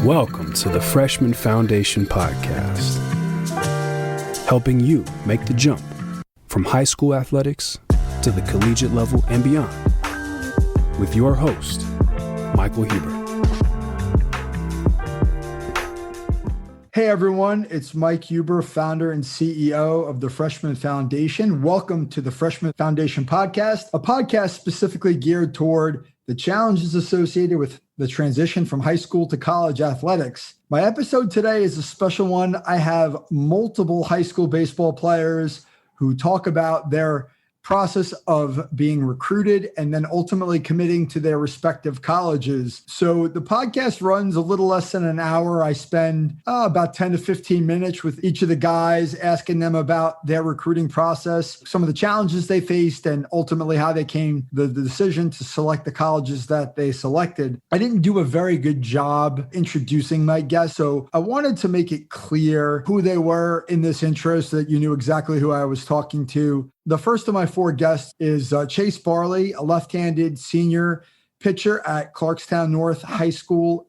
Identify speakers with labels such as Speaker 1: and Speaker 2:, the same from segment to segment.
Speaker 1: Welcome to the Freshman Foundation Podcast, helping you make the jump from high school athletics to the collegiate level and beyond, with your host, Michael Huber.
Speaker 2: Hey everyone, it's Mike Huber, founder and CEO of the Freshman Foundation. Welcome to the Freshman Foundation Podcast, a podcast specifically geared toward the challenges associated with the transition from high school to college athletics. My episode today is a special one. I have multiple high school baseball players who talk about their process of being recruited and then ultimately committing to their respective colleges. So the podcast runs a little less than an hour. I spend about 10 to 15 minutes with each of the guys, asking them about their recruiting process, some of the challenges they faced, and ultimately how they came the decision to select the colleges that they selected. I didn't do a very good job introducing my guests, so I wanted to make it clear who they were in this intro so that you knew exactly who I was talking to. The first of my four guests is Chase Barley, a left-handed senior pitcher at Clarkstown North HS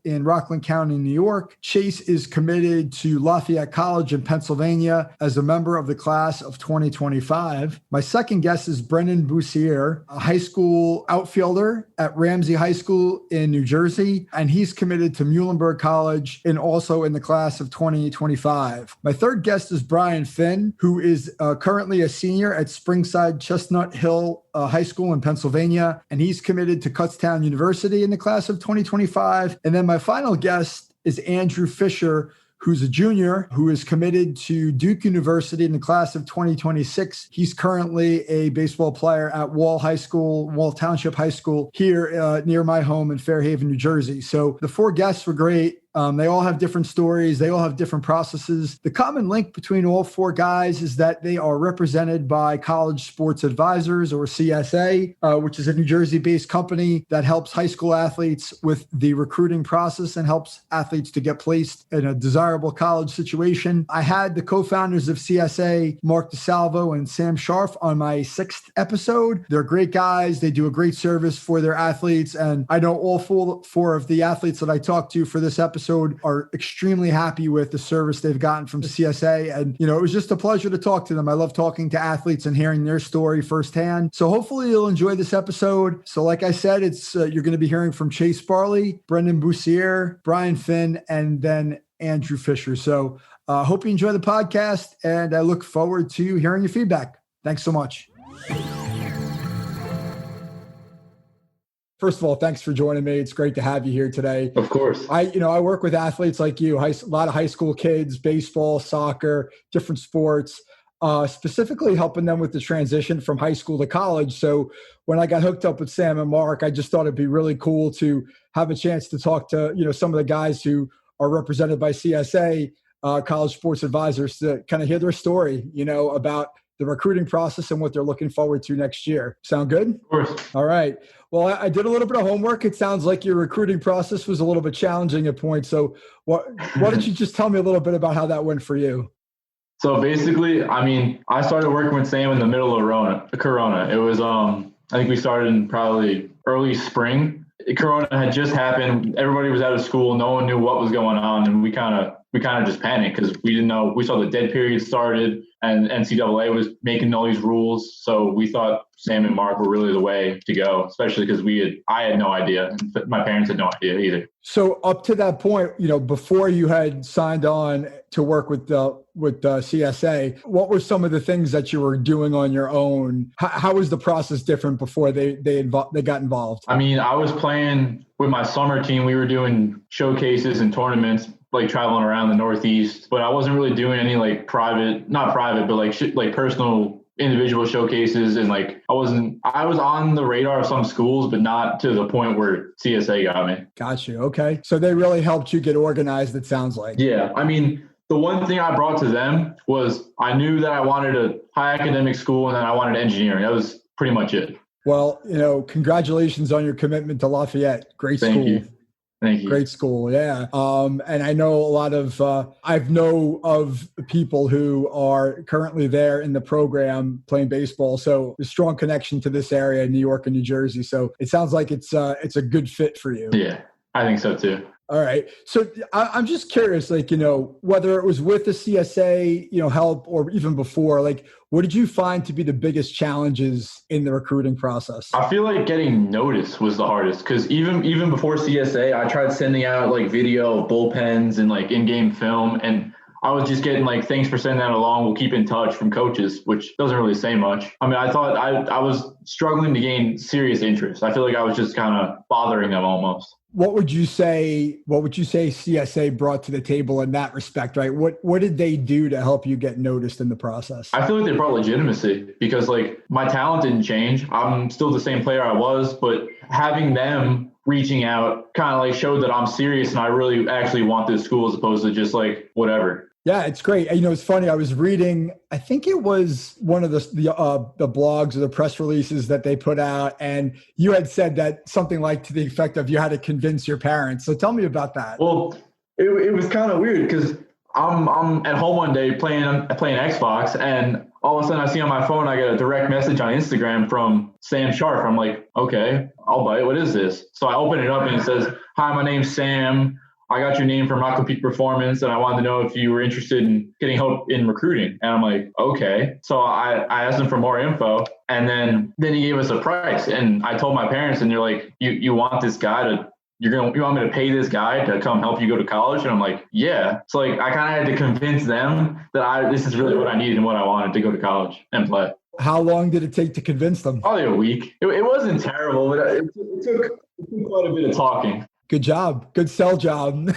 Speaker 2: in Rockland County, New York. Chase is committed to Lafayette College in Pennsylvania as a member of the class of 2025. My second guest is Bren Bussiere, a high school outfielder at Ramsay HS in New Jersey, and he's committed to Muhlenberg College and also in the class of 2025. My third guest is Brian Finn, who is currently a senior at Springside Chestnut Hill High School in Pennsylvania, and he's committed to Kutztown University in the class of 2025. And then my final guest is Andrew Fischer, who's a junior who is committed to Duke University in the class of 2026. He's currently a baseball player at Wall Township High School here near my home in Fairhaven, New Jersey. So the four guests were great. They all have different stories. They all have different processes. The common link between all four guys is that they are represented by College Sports Advisors, or CSA, which is a New Jersey-based company that helps high school athletes with the recruiting process and helps athletes to get placed in a desirable college situation. I had the co-founders of CSA, Mark DeSalvo and Sam Scharf, on my sixth episode. They're great guys. They do a great service for their athletes. And I know all four of the athletes that I talked to for this episode are extremely happy with the service they've gotten from CSA. And, it was just a pleasure to talk to them. I love talking to athletes and hearing their story firsthand. So hopefully you'll enjoy this episode. So like I said, it's you're going to be hearing from Chase Barley, Bren Bussiere, Brian Finn, and then Andrew Fischer. So hope you enjoy the podcast, and I look forward to hearing your feedback. Thanks so much. First of all, thanks for joining me. It's great to have you here today.
Speaker 3: Of course.
Speaker 2: I work with athletes like you, a lot of high school kids, baseball, soccer, different sports, specifically helping them with the transition from high school to college. So when I got hooked up with Sam and Mark, I just thought it'd be really cool to have a chance to talk to, some of the guys who are represented by CSA, College Sports Advisors, to kind of hear their story, about the recruiting process and what they're looking forward to next year. Sound good?
Speaker 3: Of course.
Speaker 2: All right. Well, I did a little bit of homework. It sounds like your recruiting process was a little bit challenging at points. So why don't you just tell me a little bit about how that went for you?
Speaker 3: So basically, I started working with Sam in the middle of Corona. It was, I think we started in probably early spring. Corona had just happened. Everybody was out of school. No one knew what was going on. And we kind of just panicked because we didn't know. We saw the dead period started and NCAA was making all these rules. So we thought Sam and Mark were really the way to go, especially because I had no idea. My parents had no idea either.
Speaker 2: So up to that point, before you had signed on to work with CSA, what were some of the things that you were doing on your own? How was the process different before they got involved?
Speaker 3: I was playing with my summer team. We were doing showcases and tournaments, like traveling around the Northeast, but I wasn't really doing any personal individual showcases. And I was on the radar of some schools, but not to the point where CSA got me.
Speaker 2: Got you. Okay. So they really helped you get organized, it sounds like.
Speaker 3: Yeah. The one thing I brought to them was I knew that I wanted a high academic school and then I wanted engineering. That was pretty much it.
Speaker 2: Well, congratulations on your commitment to Lafayette. Great school.
Speaker 3: Thank you. Thank you.
Speaker 2: Great school. Yeah. And I know a lot of, I've know of people who are currently there in the program playing baseball. So a strong connection to this area, New York and New Jersey. So it sounds like it's a good fit for you.
Speaker 3: Yeah, I think so too.
Speaker 2: All right. So I'm just curious, like, whether it was with the CSA, help or even before, like, what did you find to be the biggest challenges in the recruiting process?
Speaker 3: I feel like getting noticed was the hardest because even before CSA, I tried sending out like video of bullpens and like in-game film, and I was just getting like, thanks for sending that along. We'll keep in touch from coaches, which doesn't really say much. I mean, I thought I was struggling to gain serious interest. I feel like I was just kind of bothering them almost. What would you say
Speaker 2: CSA brought to the table in that respect, right? What did they do to help you get noticed in the process?
Speaker 3: I feel like they brought legitimacy because like my talent didn't change. I'm still the same player I was, but having them reaching out kind of like showed that I'm serious and I really actually want this school as opposed to just like whatever.
Speaker 2: Yeah, it's great. It's funny. I was reading, I think it was one of the blogs or the press releases that they put out, and you had said that something like to the effect of you had to convince your parents. So tell me about that.
Speaker 3: Well, it was kind of weird because I'm at home one day playing Xbox, and all of a sudden I see on my phone I get a direct message on Instagram from Sam Sharp. I'm like, okay, I'll bite. What is this? So I open it up and it says, "Hi, my name's Sam. I got your name from Rockland Peak Performance, and I wanted to know if you were interested in getting help in recruiting." And I'm like, okay. So I asked him for more info, and then he gave us a price. And I told my parents, and they're like, you want this guy you want me to pay this guy to come help you go to college? And I'm like, yeah. So like I kind of had to convince them that this is really what I needed and what I wanted to go to college and play.
Speaker 2: How long did it take to convince them?
Speaker 3: Probably a week. It wasn't terrible, but it took quite a bit of talking.
Speaker 2: Good job. Good sell job.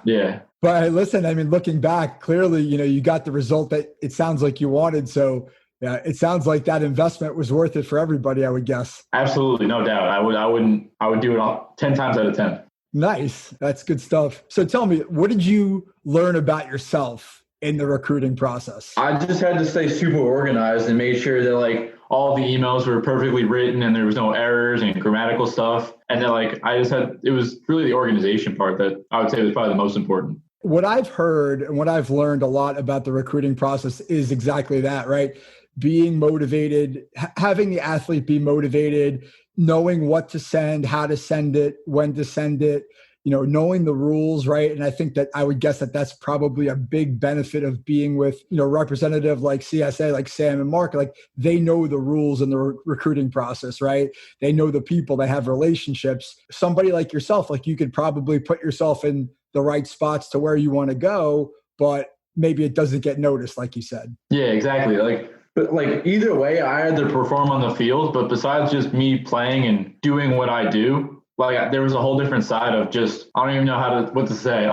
Speaker 3: Yeah.
Speaker 2: But listen, I mean, looking back, clearly, you got the result that it sounds like you wanted. So yeah, it sounds like that investment was worth it for everybody, I would guess.
Speaker 3: Absolutely. No doubt. I would do it all 10 times out of 10.
Speaker 2: Nice. That's good stuff. So tell me, what did you learn about yourself in the recruiting process?
Speaker 3: I just had to stay super organized and make sure that like all the emails were perfectly written and there was no errors and grammatical stuff. And then like it was really the organization part that I would say was probably the most important.
Speaker 2: What I've heard and what I've learned a lot about the recruiting process is exactly that, right? Being motivated, having the athlete be motivated, knowing what to send, how to send it, when to send it, knowing the rules, right? And I think that I would guess that that's probably a big benefit of being with, representative like CSA, like Sam and Mark, like they know the rules in the recruiting process, right? They know the people, they have relationships. Somebody like yourself, like you could probably put yourself in the right spots to where you want to go, but maybe it doesn't get noticed, like you said.
Speaker 3: Yeah, exactly. But either way, I had to perform on the field, but besides just me playing and doing what I do, like there was a whole different side of just, I don't even know what to say.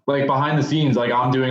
Speaker 3: Like behind the scenes, like I'm doing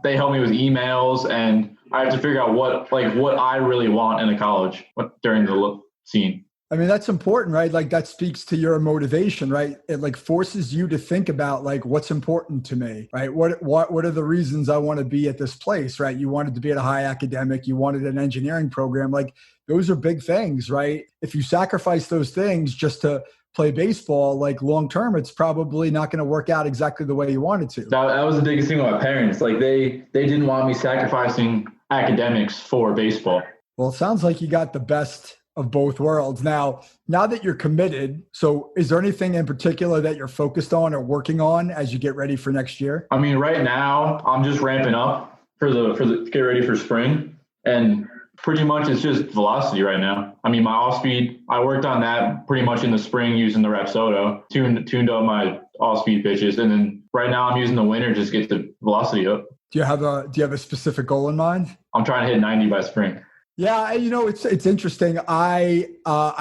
Speaker 3: they help me with emails and I have to figure out what I really want in a college during the scene.
Speaker 2: I mean, that's important, right? Like that speaks to your motivation, right? It like forces you to think about like what's important to me, right? What are the reasons I want to be at this place, right? You wanted to be at a high academic, you wanted an engineering program. Like those are big things, right? If you sacrifice those things just to play baseball, like long term, it's probably not going to work out exactly the way you wanted to.
Speaker 3: That was the biggest thing with my parents. Like they didn't want me sacrificing academics for baseball.
Speaker 2: Well, it sounds like you got the best of both worlds. Now that you're committed, so is there anything in particular that you're focused on or working on as you get ready for next year?
Speaker 3: I mean, right now I'm just ramping up for the get ready for spring, and pretty much it's just velocity right now. I mean, my off speed, I worked on that pretty much in the spring using the Rapsodo, tuned up my off speed pitches, and then right now I'm using the winter just to get the velocity up.
Speaker 2: Do you have a specific goal in mind?
Speaker 3: I'm trying to hit 90 by spring.
Speaker 2: Yeah, it's interesting. I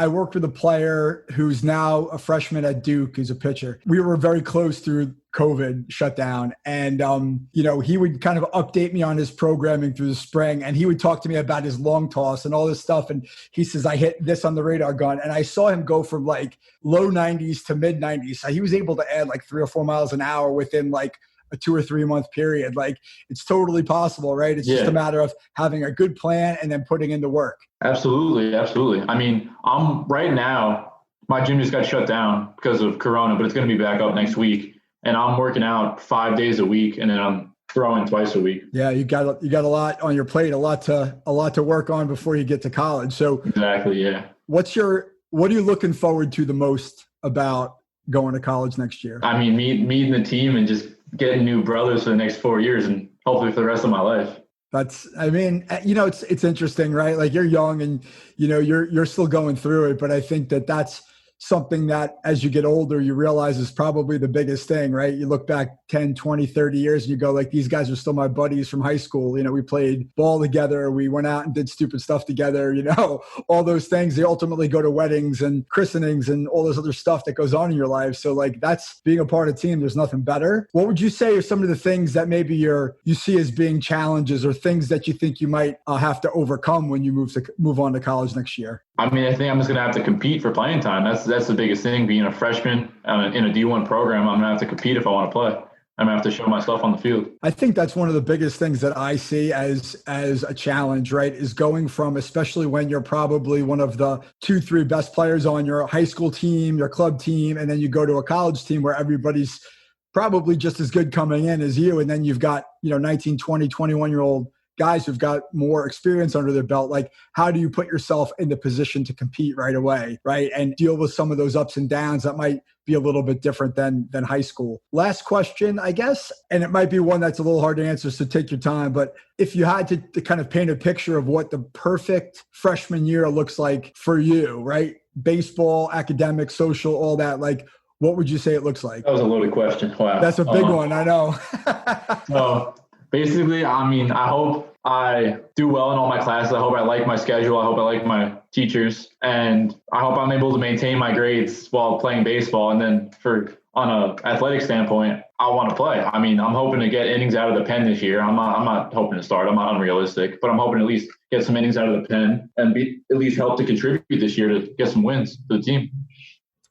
Speaker 2: worked with a player who's now a freshman at Duke, who's a pitcher. We were very close through COVID shutdown, and he would kind of update me on his programming through the spring, and he would talk to me about his long toss and all this stuff. And he says, I hit this on the radar gun, and I saw him go from like low 90s to mid 90s. So he was able to add like 3 or 4 miles an hour within like a 2 or 3 month period. Like it's totally possible, right? It's just a matter of having a good plan and then putting in the work.
Speaker 3: Absolutely. I mean, I'm right now, my gym just got shut down because of Corona, but it's going to be back up next week. And I'm working out 5 days a week, and then I'm throwing twice a week.
Speaker 2: Yeah, you got a lot on your plate, a lot to work on before you get to college. So
Speaker 3: exactly, yeah.
Speaker 2: What are you looking forward to the most about going to college next year?
Speaker 3: I mean, meeting the team and just getting new brothers for the next 4 years, and hopefully for the rest of my life.
Speaker 2: It's interesting, right? Like, you're young and, you're still going through it, but I think that that's something that as you get older, you realize is probably the biggest thing, right? You look back 10, 20, 30 years and you go like, these guys are still my buddies from high school. We played ball together. We went out and did stupid stuff together, all those things. They ultimately go to weddings and christenings and all this other stuff that goes on in your life. So like, that's being a part of a team. There's nothing better. What would you say are some of the things that maybe you see as being challenges or things that you think you might have to overcome when you move on to college next year?
Speaker 3: I mean, I think I'm just going to have to compete for playing time. That's the biggest thing. Being a freshman in a D1 program, I'm going to have to compete if I want to play. I'm going to have to show myself on the field. I
Speaker 2: think that's one of the biggest things that I see as a challenge, right, is going from, especially when you're probably one of the 2-3 best players on your high school team, your club team, and then you go to a college team where everybody's probably just as good coming in as you. And then you've got, 19, 20, 21-year-old guys who've got more experience under their belt. Like, how do you put yourself in the position to compete right away, right? And deal with some of those ups and downs that might be a little bit different than high school. Last question, I guess, and it might be one that's a little hard to answer, so take your time. But if you had to kind of paint a picture of what the perfect freshman year looks like for you, right? Baseball, academic, social, all that, like, what would you say it looks like?
Speaker 3: That was a loaded question. Wow.
Speaker 2: That's a big one, I know.
Speaker 3: So basically, I mean, I hope I do well in all my classes. I hope I like my schedule. I hope I like my teachers. And I hope I'm able to maintain my grades while playing baseball. And then on an athletic standpoint, I want to play. I mean, I'm hoping to get innings out of the pen this year. I'm not hoping to start. I'm not unrealistic. But I'm hoping to at least get some innings out of the pen and at least help to contribute this year to get some wins for the team.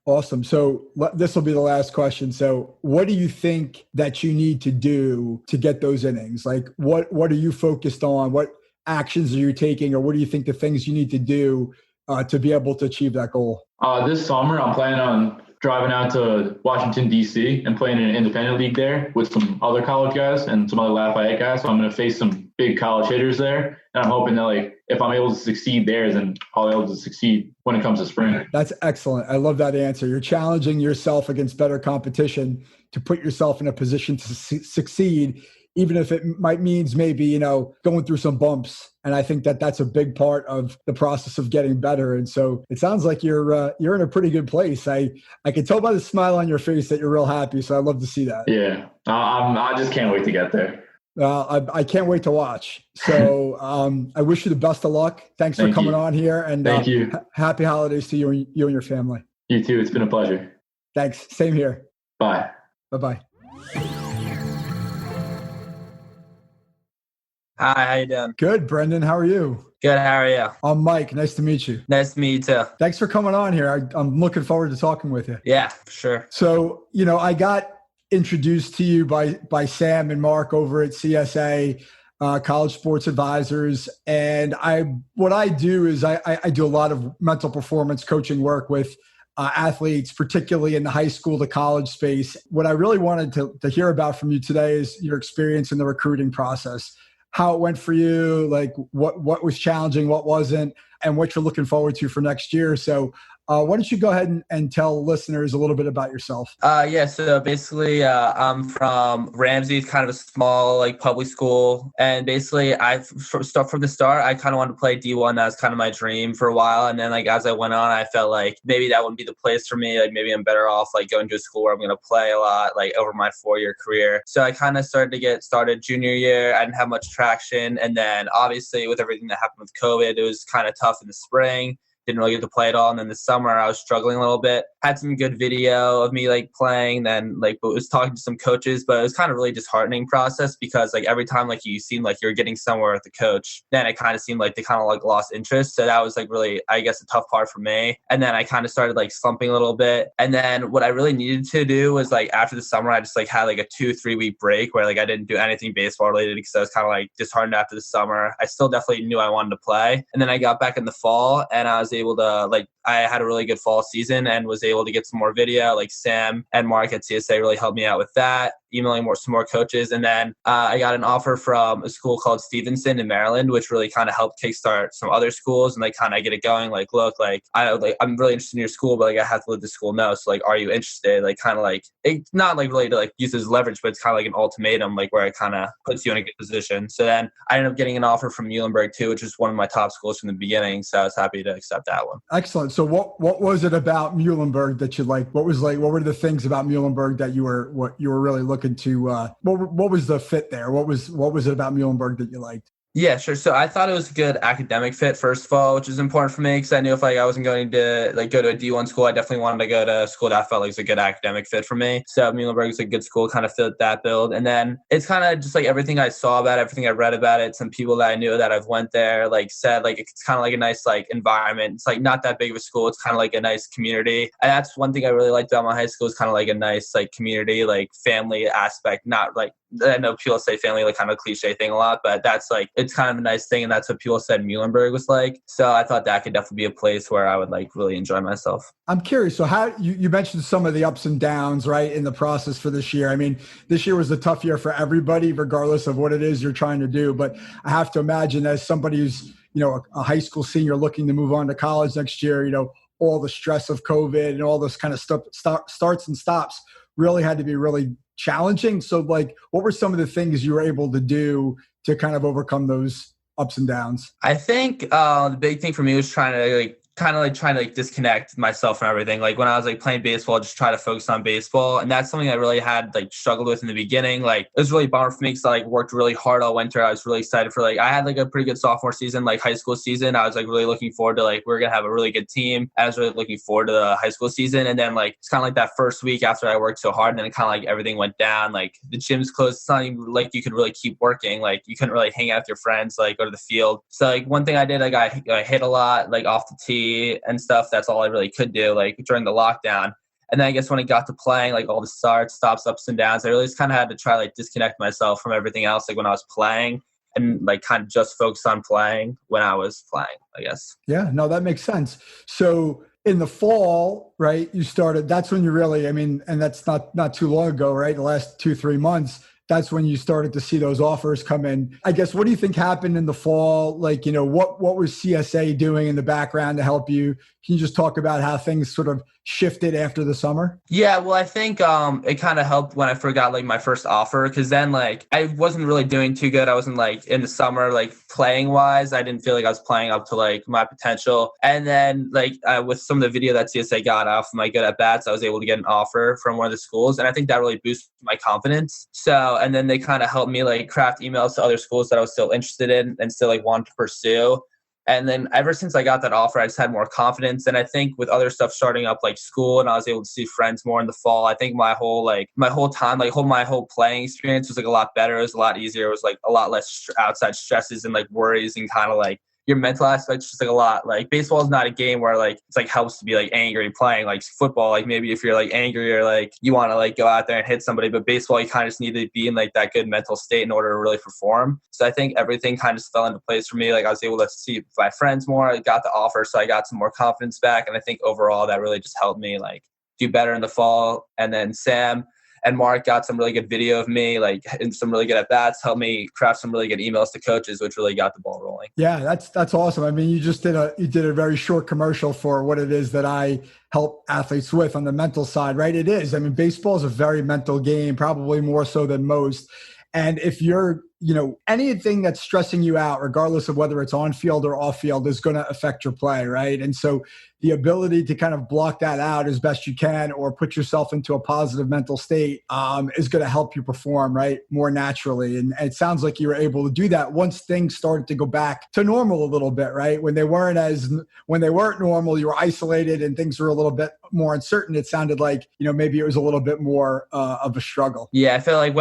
Speaker 2: Awesome. So this will be the last question. So what do you think that you need to do to get those innings? Like, what are you focused on? What actions are you taking? Or what do you think the things you need to do to be able to achieve that goal?
Speaker 3: This summer, I'm planning on driving out to Washington, D.C. and playing in an independent league there with some other college guys and some other Lafayette guys. So I'm going to face some big college hitters there. And I'm hoping that, like, if I'm able to succeed there, then I'll be able to succeed when it comes to spring.
Speaker 2: That's excellent. I love that answer. You're challenging yourself against better competition to put yourself in a position to succeed, even if it means maybe, going through some bumps. And I think that that's a big part of the process of getting better. And so it sounds like you're in a pretty good place. I can tell by the smile on your face that you're real happy. So I love to see that.
Speaker 3: Yeah, I just can't wait to get there.
Speaker 2: I can't wait to watch. So I wish you the best of luck. Thanks for coming on here. And
Speaker 3: thank you.
Speaker 2: Happy holidays to you and your family.
Speaker 3: You too. It's been a pleasure.
Speaker 2: Thanks. Same here.
Speaker 3: Bye.
Speaker 2: Bye-bye.
Speaker 4: Hi, how you doing?
Speaker 2: Good, Brendan. How are you?
Speaker 4: Good, how are you?
Speaker 2: I'm Mike. Nice to meet you.
Speaker 4: Nice to meet you too.
Speaker 2: Thanks for coming on here. I'm looking forward to talking with you.
Speaker 4: Yeah, for sure.
Speaker 2: So, I got introduced to you by Sam and Mark over at CSA, College Sports Advisors. And what I do is I do a lot of mental performance coaching work with athletes, particularly in the high school to college space. What I really wanted to hear about from you today is your experience in the recruiting process, how it went for you, like what was challenging, what wasn't, and what you're looking forward to for next year. So why don't you go ahead and tell listeners a little bit about yourself?
Speaker 4: Yeah, so basically I'm from Ramsay, kind of a small public school. And basically from the start, I kind of wanted to play D1. That was kind of my dream for a while. And then as I went on, I felt like maybe that wouldn't be the place for me. Maybe I'm better off going to a school where I'm going to play a lot over my 4-year career. So I kind of started to get started junior year. I didn't have much traction. And then obviously with everything that happened with COVID, it was kind of tough in the spring. Didn't really get to play at all. And then this summer I was struggling a little bit. Had some good video of me playing, then was talking to some coaches, but it was kind of really disheartening process because every time you seemed like you were getting somewhere with the coach, then it kind of seemed like they kind of lost interest. So that was really, I guess, a tough part for me. And then I kind of started slumping a little bit. And then what I really needed to do was after the summer, I just had a 2-3 week break where I didn't do anything baseball related because I was kind of disheartened after the summer. I still definitely knew I wanted to play. And then I got back in the fall and I was able to, like, I had a really good fall season and was able to get some more video. Like Sam and Mark at CSA really helped me out with that, emailing some more coaches. And then I got an offer from a school called Stevenson in Maryland, which really kind of helped kickstart some other schools and like kind of get it going. Like, look, like I'm really interested in your school, but like I have to let the school know. So like, are you interested? Like kind of like, it's not like really to like use as leverage, but it's kind of like an ultimatum, like where it kind of puts you in a good position. So then I ended up getting an offer from Muhlenberg too, which is one of my top schools from the beginning. So I was happy to accept that one.
Speaker 2: Excellent. So what was it about Muhlenberg that you liked? What were the things about Muhlenberg that you were really looking to, what was the fit there? What was it about Muhlenberg that you liked?
Speaker 4: Yeah, sure. So I thought it was a good academic fit, first of all, which is important for me because I knew if like I wasn't going to like go to a D1 school, I definitely wanted to go to a school that felt like was a good academic fit for me. So Muhlenberg is a good school, kind of fit that build. And then it's kind of just like everything I saw about it, everything I read about it, some people that I knew that I've went there, like said, like it's kind of like a nice like environment. It's like not that big of a school. It's kind of like a nice community. And that's one thing I really liked about my high school is kind of like a nice like community, like family aspect, not like, I know people say family, like kind of a cliche thing a lot, but that's like, it's kind of a nice thing. And that's what people said Muhlenberg was like. So I thought that could definitely be a place where I would like really enjoy myself.
Speaker 2: I'm curious. So how you mentioned some of the ups and downs, right, in the process for this year. I mean, this year was a tough year for everybody, regardless of what it is you're trying to do. But I have to imagine as somebody who's, a high school senior looking to move on to college next year, all the stress of COVID and all this kind of stuff, starts and stops really had to be really challenging. So like, what were some of the things you were able to do to kind of overcome those ups and downs?
Speaker 4: I think the big thing for me was trying to disconnect myself from everything. Like when I was like playing baseball, just try to focus on baseball. And that's something I really had like struggled with in the beginning. Like it was really a bummer for me because I like worked really hard all winter. I was really excited for I had like a pretty good sophomore season, like high school season. I was like really looking forward to like, we're going to have a really good team. I was really looking forward to the high school season. And then like, it's kind of like that first week after I worked so hard and then it kind of like everything went down. Like the gym's closed. It's not even like you could really keep working. Like you couldn't really hang out with your friends, like go to the field. So like one thing I did, like I hit a lot, like off the tee and stuff. That's all I really could do, like during the lockdown. And then I guess when it got to playing, like all the starts, stops, ups and downs, I really just kind of had to try like disconnect myself from everything else. Like when I was playing and like kind of just focus on playing when I was playing, I guess.
Speaker 2: Yeah, no, that makes sense. So in the fall, right, you started, that's when you really, I mean, and that's not too long ago, right? The last 2-3 months, that's when you started to see those offers come in. I guess, what do you think happened in the fall? Like, what was CSA doing in the background to help you? Can you just talk about how things sort of shifted after the summer?
Speaker 4: Yeah, well, I think it kind of helped when I forgot like my first offer, because then like I wasn't really doing too good. I wasn't like in the summer, like playing wise, I didn't feel like I was playing up to like my potential. And then like with some of the video that CSA got off my good at bats, I was able to get an offer from one of the schools. And I think that really boosted my confidence. So, and then they kind of helped me like craft emails to other schools that I was still interested in and still like wanted to pursue. And then ever since I got that offer, I just had more confidence. And I think with other stuff starting up like school and I was able to see friends more in the fall, I think my whole playing experience was like a lot better. It was a lot easier. It was like a lot less outside stresses and like worries and kind of like your mental aspect's just like a lot. Like baseball is not a game where like it's like helps to be like angry playing. Like football, like maybe if you're like angry or like you want to like go out there and hit somebody, but baseball you kind of just need to be in like that good mental state in order to really perform. So I think everything kind of just fell into place for me. Like I was able to see my friends more. I got the offer, so I got some more confidence back, and I think overall that really just helped me like do better in the fall. And then Sam and Mark got some really good video of me, like and some really good at bats, helped me craft some really good emails to coaches, which really got the ball rolling.
Speaker 2: Yeah, that's awesome. I mean, you did a very short commercial for what it is that I help athletes with on the mental side, right? It is. I mean, baseball is a very mental game, probably more so than most. And if you're, anything that's stressing you out, regardless of whether it's on field or off field, is going to affect your play, right? And so the ability to kind of block that out as best you can or put yourself into a positive mental state is going to help you perform, right, more naturally. And it sounds like you were able to do that once things started to go back to normal a little bit, right? When they weren't normal, you were isolated and things were a little bit more uncertain. It sounded like, maybe it was a little bit more of a struggle.
Speaker 4: Yeah, I feel like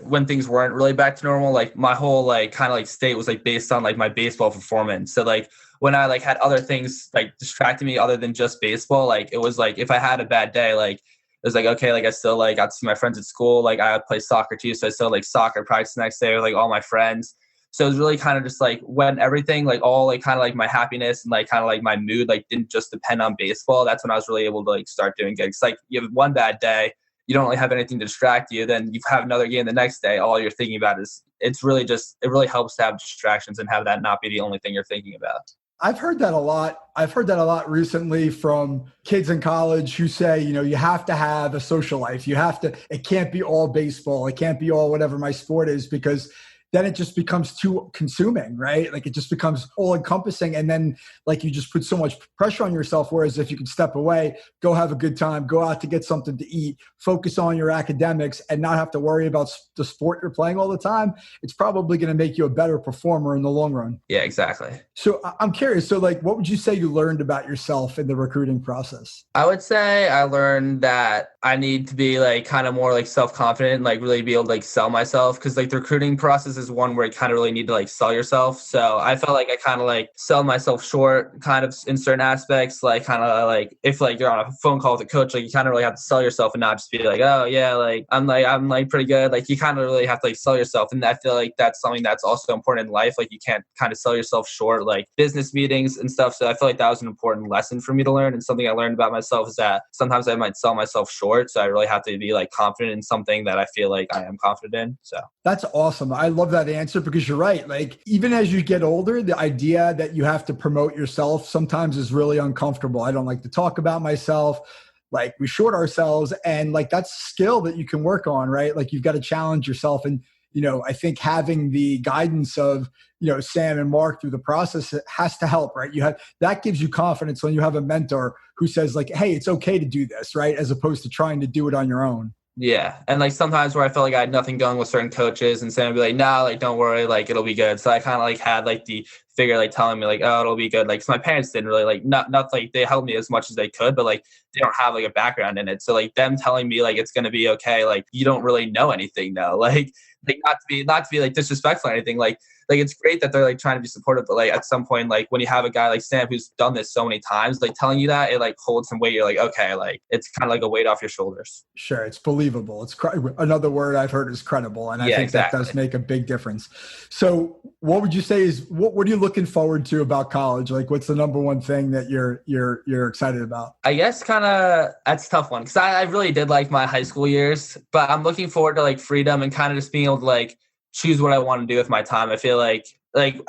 Speaker 4: when things weren't really back to normal, like my whole like kind of like state was like based on like my baseball performance. So like when I like had other things like distracting me other than just baseball, like it was like if I had a bad day, like it was like, okay, like I still like got to see my friends at school. Like I would play soccer too. So I still like soccer practice the next day with like all my friends. So it was really kind of just like when everything, like all like kind of like my happiness and like kind of like my mood, like didn't just depend on baseball. That's when I was really able to like start doing gigs. Like you have one bad day, you don't really have anything to distract you. Then you have another game the next day. All you're thinking about is it really helps to have distractions and have that not be the only thing you're thinking about.
Speaker 2: I've heard that a lot. I've heard that a lot recently from kids in college who say, you have to have a social life. It can't be all baseball. It can't be all whatever my sport is, because then it just becomes too consuming, right? Like it just becomes all encompassing. And then like you just put so much pressure on yourself. Whereas if you could step away, go have a good time, go out to get something to eat, focus on your academics and not have to worry about the sport you're playing all the time, it's probably going to make you a better performer in the long run.
Speaker 4: Yeah, exactly.
Speaker 2: So I'm curious. So like, what would you say you learned about yourself in the recruiting process?
Speaker 4: I would say I learned that I need to be like kind of more like self-confident, like really be able to like sell myself. Cause like the recruiting process is one where you kind of really need to like sell yourself. So I felt like I kind of like sell myself short kind of in certain aspects, like kind of like if like you're on a phone call with a coach, like you kind of really have to sell yourself and not just be like, oh yeah, like I'm pretty good. Like you kind of really have to like sell yourself. And I feel like that's something that's also important in life. Like you can't kind of sell yourself short, like business meetings and stuff. So I feel like that was an important lesson for me to learn. And something I learned about myself is that sometimes I might sell myself short. So I really have to be like confident in something that I feel like I am confident in. So
Speaker 2: that's awesome. I love that answer, because you're right. Like even as you get older, the idea that you have to promote yourself sometimes is really uncomfortable. I don't like to talk about myself. Like we short ourselves, and like that's a skill that you can work on, right? Like you've got to challenge yourself. And, I think having the guidance of, Sam and Mark through the process has to help, right? That gives you confidence when you have a mentor who says like, hey, it's okay to do this, right? As opposed to trying to do it on your own.
Speaker 4: Yeah. And like sometimes where I felt like I had nothing going with certain coaches and Sam would be like, nah, like don't worry, like it'll be good. So I kind of like had like the figure like telling me like, oh, it'll be good. Like 'cause my parents didn't really like not like they helped me as much as they could, but like they don't have like a background in it. So like them telling me like it's gonna be okay, like you don't really know anything though. Like not to be like disrespectful or anything. Like it's great that they're like trying to be supportive, but like at some point, like when you have a guy like Sam who's done this so many times, like telling you that, it like holds some weight. You're like, okay, like it's kind of like a weight off your shoulders.
Speaker 2: Sure, it's believable. It's another word I've heard is credible, and I think exactly. That does make a big difference. So, what would you say is what are you looking forward to about college? Like, what's the number one thing that you're excited about?
Speaker 4: I guess kind of that's a tough one because I really did like my high school years, but I'm looking forward to like freedom and kind of just being able to like choose what I want to do with my time. I feel like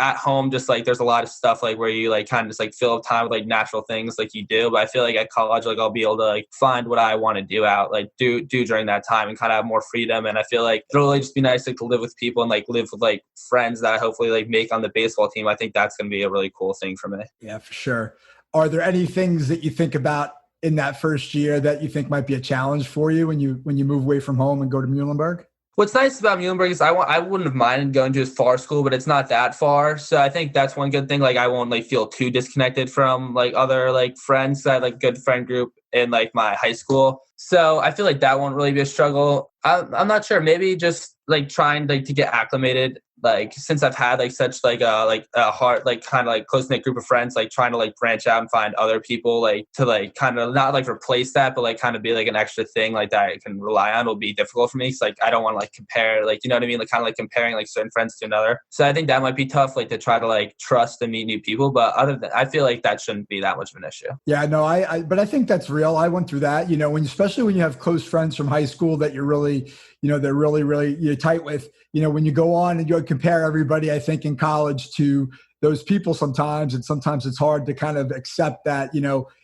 Speaker 4: at home, just like there's a lot of stuff like where you like kind of just like fill up time with like natural things like you do. But I feel like at college, like I'll be able to like find what I want to do during that time and kind of have more freedom. And I feel like it'll really just be nice like to live with people and like live with like friends that I hopefully like make on the baseball team. I think that's going to be a really cool thing for me. Yeah,
Speaker 2: for sure. Are there any things that you think about in that first year that you think might be a challenge for you when you move away from home and go to Muhlenberg?
Speaker 4: What's nice about Muhlenberg is I wouldn't have minded going to as far school, but it's not that far. So I think that's one good thing. Like I won't like feel too disconnected from like other like friends. I had like good friend group in like my high school. So I feel like that won't really be a struggle. I'm not sure. Maybe just like trying like to get acclimated. Like since I've had like such like a hard like kind of like close knit group of friends, like trying to like branch out and find other people like to like kind of not like replace that, but like kind of be like an extra thing like that I can rely on will be difficult for me. Cause like I don't want to like compare like, you know what I mean? Like kind of like comparing like certain friends to another. So I think that might be tough, like to try to like trust and meet new people. But other than I feel like that shouldn't be that much of an issue.
Speaker 2: Yeah, no, but I think that's real. I went through that, especially when you have close friends from high school that you're really, they're really, really you're tight with, when you go on and you compare everybody, I think in college to those people sometimes, and sometimes it's hard to kind of accept that,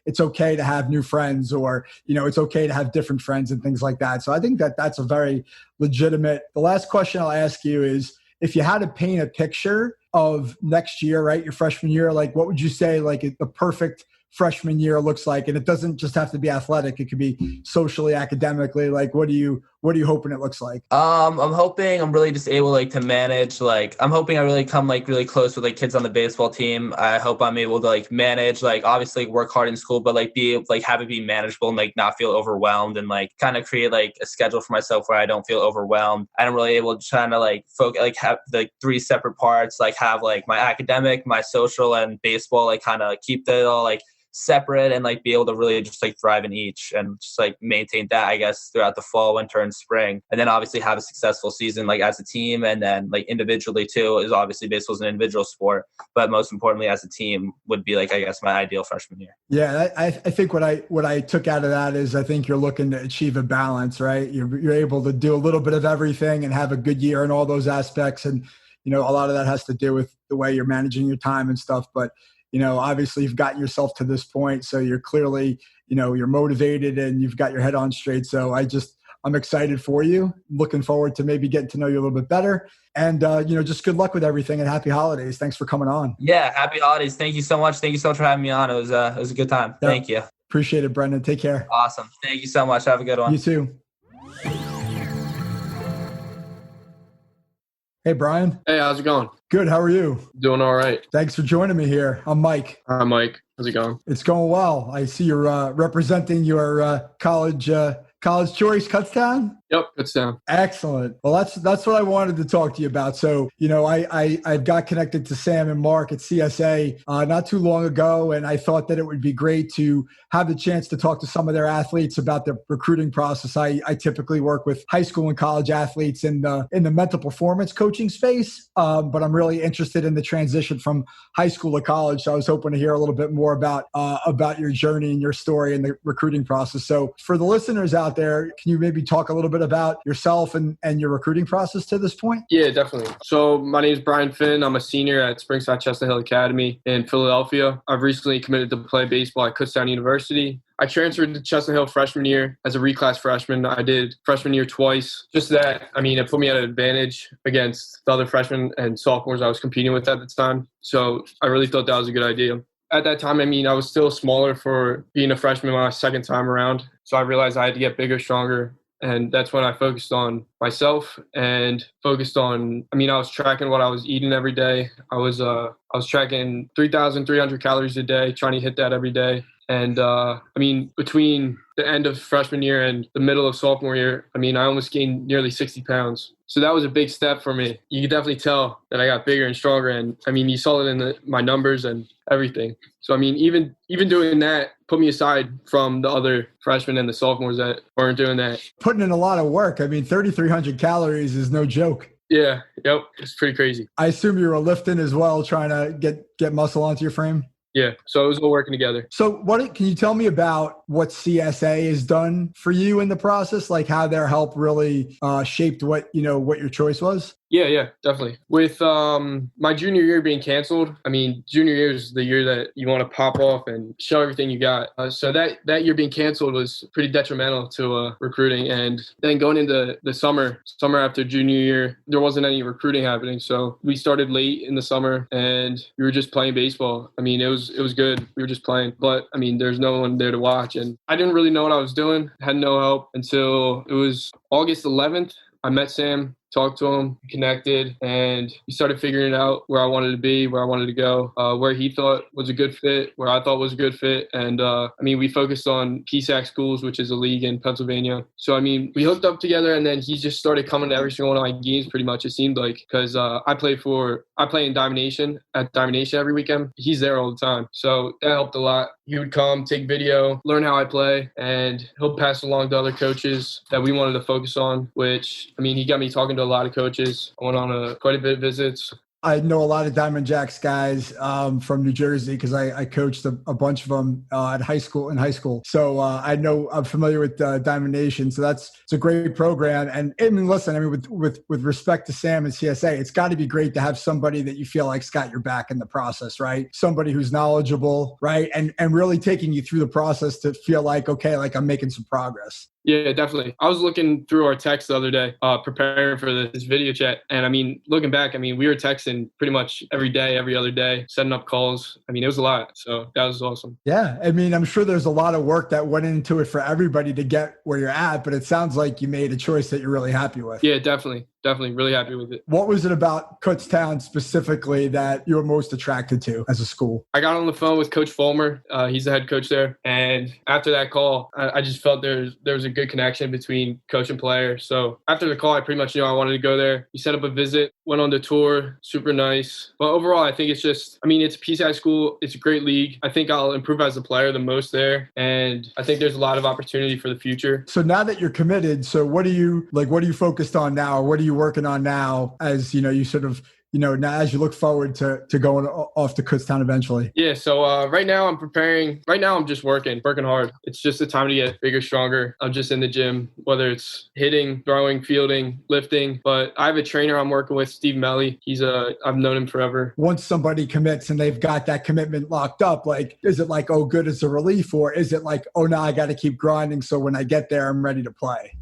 Speaker 2: it's okay to have new friends or, it's okay to have different friends and things like that. So I think that that's a very legitimate. The last question I'll ask you is, if you had to paint a picture of next year, right, your freshman year, like what would you say like the perfect freshman year looks like? And it doesn't just have to be athletic. It could be socially, academically. Like, what are you hoping it looks like?
Speaker 4: I'm hoping I'm really just able like to manage, like I'm hoping I really come like really close with like kids on the baseball team. I hope I'm able to like manage, like obviously work hard in school, but like be like have it be manageable and like not feel overwhelmed and like kind of create like a schedule for myself where I don't feel overwhelmed. I'm really able to try to like focus, like have like 3 separate parts, like have like my academic, my social and baseball, like kind of keep that all like separate and like be able to really just like thrive in each and just like maintain that, I guess, throughout the fall, winter, and spring. And then obviously have a successful season like as a team, and then like individually too. Is obviously baseball is an individual sport, but most importantly as a team would be like, I guess, my ideal freshman year.
Speaker 2: Yeah, I think what I took out of that is I think you're looking to achieve a balance, right? You're able to do a little bit of everything and have a good year in all those aspects. And, a lot of that has to do with the way you're managing your time and stuff. But, obviously you've gotten yourself to this point. So you're clearly, you're motivated and you've got your head on straight. So I'm excited for you. Looking forward to maybe getting to know you a little bit better. And, just good luck with everything and happy holidays. Thanks for coming on.
Speaker 4: Yeah, happy holidays. Thank you so much. Thank you so much for having me on. It was a good time.
Speaker 2: Yep.
Speaker 4: Thank you.
Speaker 2: Appreciate it, Brendan. Take care.
Speaker 4: Awesome. Thank you so much. Have a good one.
Speaker 2: You too. Hey, Brian.
Speaker 5: Hey, how's it going?
Speaker 2: Good. How are you?
Speaker 5: Doing all right.
Speaker 2: Thanks for joining me here. I'm Mike.
Speaker 5: Hi, Mike. How's it going?
Speaker 2: It's going well. I see you're representing your college choice, Kutztown.
Speaker 5: Yep, Kutztown.
Speaker 2: Excellent. Well, that's what I wanted to talk to you about. So, I got connected to Sam and Mark at CSA not too long ago, and I thought that it would be great to have the chance to talk to some of their athletes about the recruiting process. I typically work with high school and college athletes in the mental performance coaching space, but I'm really interested in the transition from high school to college. So I was hoping to hear a little bit more about your journey and your story and the recruiting process. So for the listeners out there, can you maybe talk a little bit about yourself and your recruiting process to this point?
Speaker 5: Yeah, definitely. So my name is Brian Finn. I'm a senior at Springside Chestnut Hill Academy in Philadelphia. I've recently committed to play baseball at Kutztown University. I transferred to Chestnut Hill freshman year as a reclass freshman. I did freshman year twice. Just that, it put me at an advantage against the other freshmen and sophomores I was competing with at the time. So I really thought that was a good idea. At that time, I was still smaller for being a freshman my second time around. So I realized I had to get bigger, stronger. And that's when I focused on myself and focused on, I was tracking what I was eating every day. I was tracking 3,300 calories a day, trying to hit that every day. And, between the end of freshman year and the middle of sophomore year, I almost gained nearly 60 pounds. So that was a big step for me. You could definitely tell that I got bigger and stronger. And, you saw it in my numbers and everything. So, even doing that put me aside from the other freshmen and the sophomores that weren't doing that.
Speaker 2: Putting in a lot of work. 3,300 calories is no joke.
Speaker 5: Yeah. Yep. It's pretty crazy.
Speaker 2: I assume you were lifting as well, trying to get muscle onto your frame.
Speaker 5: Yeah. So it was all working together.
Speaker 2: So can you tell me about what CSA has done for you in the process? Like how their help really shaped what your choice was?
Speaker 5: Yeah, definitely. With my junior year being canceled, junior year is the year that you want to pop off and show everything you got. So that year being canceled was pretty detrimental to recruiting. And then going into the summer after junior year, there wasn't any recruiting happening. So we started late in the summer and we were just playing baseball. It was good. We were just playing, but there's no one there to watch. And I didn't really know what I was doing. Had no help until it was August 11th. I met Sam, talked to him, connected, and we started figuring out where I wanted to be, where I wanted to go, where he thought was a good fit, where I thought was a good fit. And, we focused on PSAC schools, which is a league in Pennsylvania. So, we hooked up together, and then he just started coming to every single one of my games pretty much, it seemed like, because I play in Diamond Nation, at Diamond Nation every weekend. He's there all the time. So that helped a lot. He would come, take video, learn how I play, and he'll pass along to other coaches that we wanted to focus on, which, he got me talking to a lot of coaches. I went on quite a bit of visits.
Speaker 2: I know a lot of Diamond Jacks guys from New Jersey because I coached a bunch of them in high school. So I'm familiar with Diamond Nation. So it's a great program. And listen, with respect to Sam and CSA, it's got to be great to have somebody that you feel like's got your back in the process, right? Somebody who's knowledgeable, right? And really taking you through the process to feel like, okay, like I'm making some progress.
Speaker 5: Yeah, definitely. I was looking through our text the other day, preparing for this video chat. And looking back, we were texting pretty much every day, every other day, setting up calls. It was a lot. So that was awesome.
Speaker 2: Yeah. I'm sure there's a lot of work that went into it for everybody to get where you're at, but it sounds like you made a choice that you're really happy with.
Speaker 5: Yeah, definitely. definitely really happy with it.
Speaker 2: What was it about Kutztown specifically that you were most attracted to as a school?
Speaker 5: I got on the phone with Coach Fulmer. He's the head coach there. And after that call, I just felt there was a good connection between coach and player. So after the call, I pretty much knew I wanted to go there. We set up a visit, went on the tour, super nice. But overall, I think it's just, it's a PCI school. It's a great league. I think I'll improve as a player the most there. And I think there's a lot of opportunity for the future.
Speaker 2: So now that you're committed, so what are you focused on now? Or what are you working on now as, you sort of, now as you look forward to going off to Kutztown eventually?
Speaker 5: Yeah. So right now I'm preparing. Right now I'm just working hard. It's just the time to get bigger, stronger. I'm just in the gym, whether it's hitting, throwing, fielding, lifting. But I have a trainer I'm working with, Steve Melly. I've known him forever.
Speaker 2: Once somebody commits and they've got that commitment locked up, is it like, oh, good as a relief? Or is it like, oh, now I got to keep grinding so when I get there, I'm ready to play?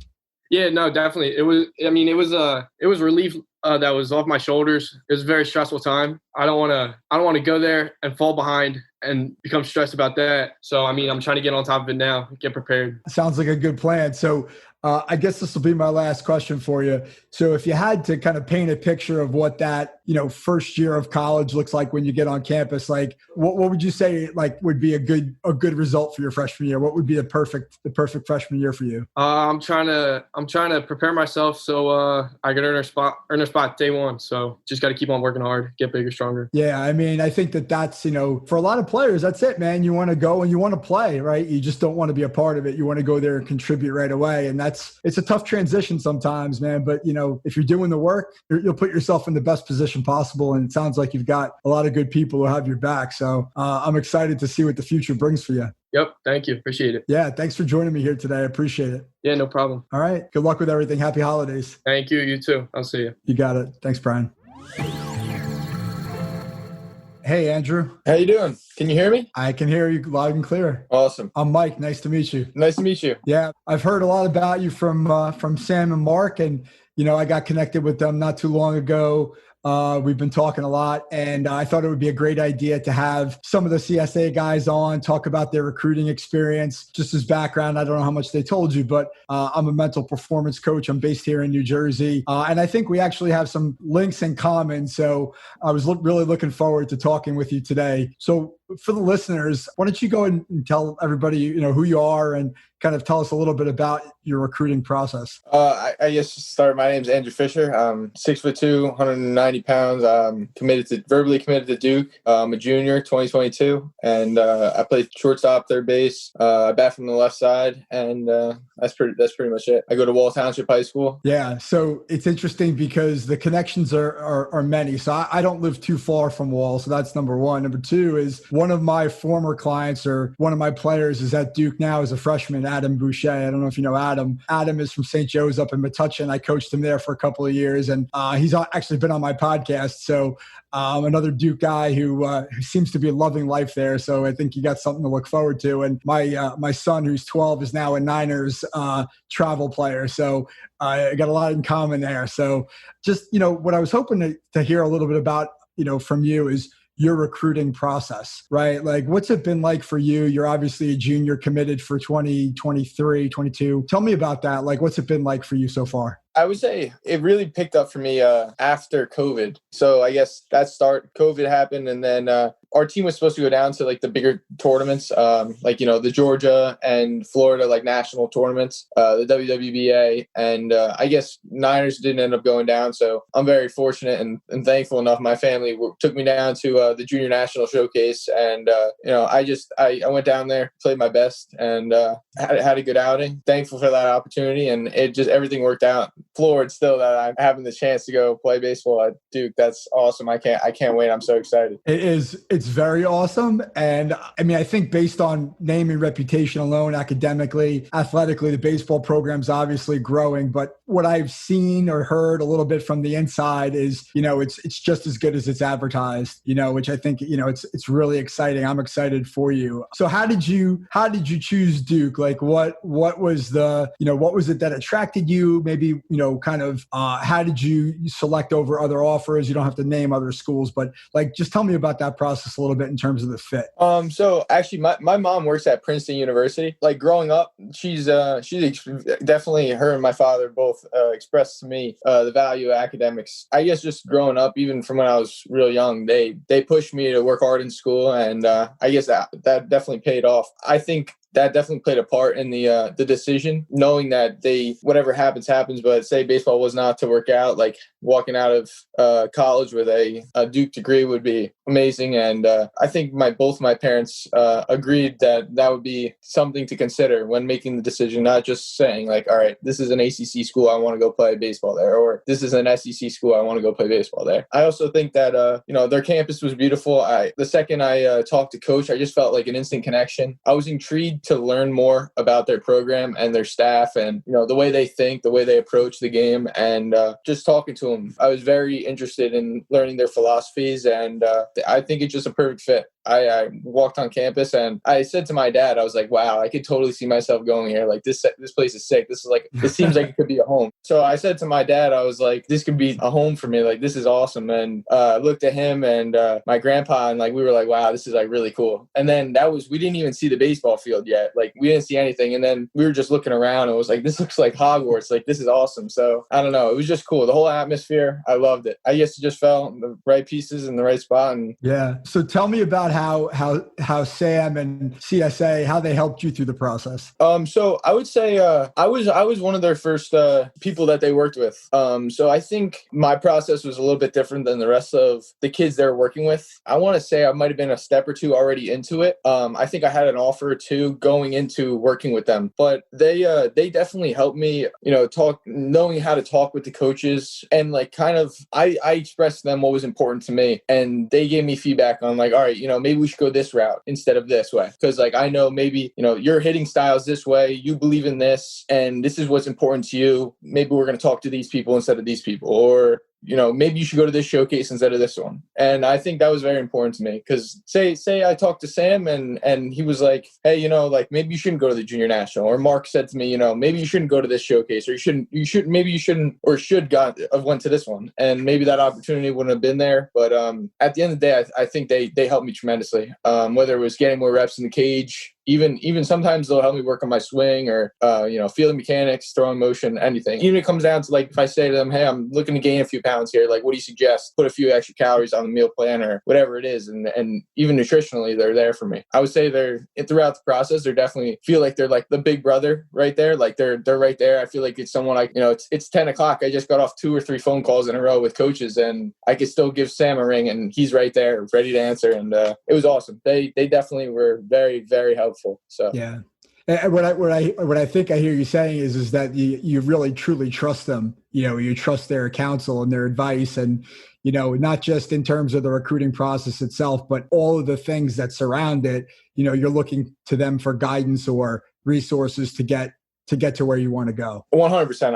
Speaker 5: Yeah, no, definitely. It was relief that was off my shoulders. It was a very stressful time. I don't want to go there and fall behind and become stressed about that. So, I'm trying to get on top of it now, get prepared.
Speaker 2: Sounds like a good plan. So I guess this will be my last question for you. So if you had to kind of paint a picture of what that, first year of college looks like when you get on campus, like what would you say would be a good result for your freshman year? What would be the perfect freshman year for you? I'm trying
Speaker 5: to prepare myself so I can earn a spot day one. So just got to keep on working hard, get bigger, stronger.
Speaker 2: Yeah. I think that's, for a lot of players, that's it, man. You want to go and you want to play, right? You just don't want to be a part of it. You want to go there and contribute right away. And it's a tough transition sometimes, man. But, if you're doing the work, you'll put yourself in the best position possible. And it sounds like you've got a lot of good people who have your back. So I'm excited to see what the future brings for you.
Speaker 5: Yep. Thank you. Appreciate it.
Speaker 2: Yeah. Thanks for joining me here today. I appreciate it.
Speaker 5: Yeah, no problem.
Speaker 2: All right. Good luck with everything. Happy holidays.
Speaker 5: Thank you. You too. I'll see you.
Speaker 2: You got it. Thanks, Brian. Hey, Andrew.
Speaker 6: How you doing? Can you hear me?
Speaker 2: I can hear you loud and clear.
Speaker 6: Awesome.
Speaker 2: I'm Mike. Nice to meet you.
Speaker 6: Nice to meet you.
Speaker 2: Yeah. I've heard a lot about you from Sam and Mark, and, I got connected with them not too long ago. We've been talking a lot, and I thought it would be a great idea to have some of the CSA guys on, talk about their recruiting experience. Just as background, I don't know how much they told you, but I'm a mental performance coach. I'm based here in New Jersey, and I think we actually have some links in common. So I was really looking forward to talking with you today. So for the listeners, why don't you go and tell everybody, who you are and kind of tell us a little bit about your recruiting process.
Speaker 6: I guess to start, my name's Andrew Fischer. I'm 6'2", 190 pounds. Verbally committed to Duke. I'm a junior, 2022, and I play shortstop, third base. I bat from the left side, and that's pretty much it. I go to Wall Township High School.
Speaker 2: Yeah, so it's interesting because the connections are many. So I don't live too far from Wall, so that's number one. Number two is one of my former clients or one of my players is at Duke now as a freshman, Adam Boucher. I don't know if you know Adam. Adam is from St. Joe's up in Metuchen. I coached him there for a couple of years, and he's actually been on my podcast. So another Duke guy who seems to be loving life there. So I think you got something to look forward to. And my son, who's 12, is now a Niners travel player. So I got a lot in common there. So just, what I was hoping to hear a little bit about, from you is your recruiting process, right? Like, what's it been like for you? You're obviously a junior committed for 2023, 22. Tell me about that. Like, what's it been like for you so far?
Speaker 6: I would say it really picked up for me after COVID. So I guess COVID happened, and then our team was supposed to go down to like the bigger tournaments, the Georgia and Florida national tournaments, the WWBA, and I guess Niners didn't end up going down. So I'm very fortunate and thankful enough. My family took me down to the Junior National Showcase, and I went down there, played my best, and had a good outing. Thankful for that opportunity, and everything worked out. Floored still that I'm having the chance to go play baseball at Duke. That's awesome. I can't wait. I'm so excited.
Speaker 2: It's very awesome. And I think based on name and reputation alone, academically, athletically, the baseball program's obviously growing. But what I've seen or heard a little bit from the inside is, it's just as good as it's advertised, which I think, it's really exciting. I'm excited for you. So how did you choose Duke? Like what was what was it that attracted you? Maybe, kind of how did you select over other offers? You don't have to name other schools, but like, just tell me about that process a little bit in terms of the fit.
Speaker 6: So actually my mom works at Princeton University. Like growing up, she's definitely, her and my father both expressed to me the value of academics. I guess just growing up, even from when I was real young, they pushed me to work hard in school. And I guess that definitely paid off. I think that definitely played a part in the decision, knowing that whatever happens, but say baseball was not to work out, like walking out of college with a Duke degree would be amazing. And I think both my parents agreed that would be something to consider when making the decision, not just saying like, all right, this is an ACC school, I want to go play baseball there, or this is an SEC school, I want to go play baseball there. I also think that, their campus was beautiful. The second I talked to coach, I just felt like an instant connection. I was intrigued to learn more about their program and their staff and, the way they think, the way they approach the game. And just talking to them, I was very interested in learning their philosophies. And I think it's just a perfect fit. I walked on campus and I said to my dad, I was like, wow, I could totally see myself going here. Like this place is sick. This seems like it could be a home. So I said to my dad, I was like, this could be a home for me. Like, this is awesome. And I looked at him and my grandpa and like, we were like, wow, this is like really cool. And then we didn't even see the baseball field yet. Like we didn't see anything. And then we were just looking around and it was like, this looks like Hogwarts. Like, this is awesome. So I don't know. It was just cool. The whole atmosphere. I loved it. I guess it just fell in the right pieces in the right spot. And
Speaker 2: yeah. So tell me about how Sam and CSA, how they helped you through the process.
Speaker 6: So I would say I was one of their first people that they worked with. So I think my process was a little bit different than the rest of the kids they're working with. I want to say I might have been a step or two already into it. I think I had an offer or two going into working with them, but they definitely helped me, knowing how to talk with the coaches and like kind of I expressed to them what was important to me, and they gave me feedback on like, all right, maybe we should go this route instead of this way. Because like, I know maybe, your hitting style is this way, you believe in this, and this is what's important to you. Maybe we're going to talk to these people instead of these people, or maybe you should go to this showcase instead of this one. And I think that was very important to me because say I talked to Sam and he was like, hey, like maybe you shouldn't go to the junior national, or Mark said to me, maybe you shouldn't go to this showcase, or maybe you shouldn't or should have went to this one. And maybe that opportunity wouldn't have been there. But at the end of the day, I think they helped me tremendously, whether it was getting more reps in the cage. Even sometimes they'll help me work on my swing or, fielding mechanics, throwing motion, anything. Even it comes down to like, if I say to them, hey, I'm looking to gain a few pounds here. Like, what do you suggest? Put a few extra calories on the meal plan or whatever it is. And even nutritionally, they're there for me. I would say throughout the process, they definitely feel like they're like the big brother right there. Like they're right there. I feel like it's someone like, it's 10 o'clock. I just got off 2 or 3 phone calls in a row with coaches and I could still give Sam a ring and he's right there ready to answer. And it was awesome. They definitely were very, very helpful. So
Speaker 2: yeah, and what I think I hear you saying is that you really truly trust them. You trust their counsel and their advice, and not just in terms of the recruiting process itself, but all of the things that surround it. You're looking to them for guidance or resources to get to where you want to go.
Speaker 6: 100%.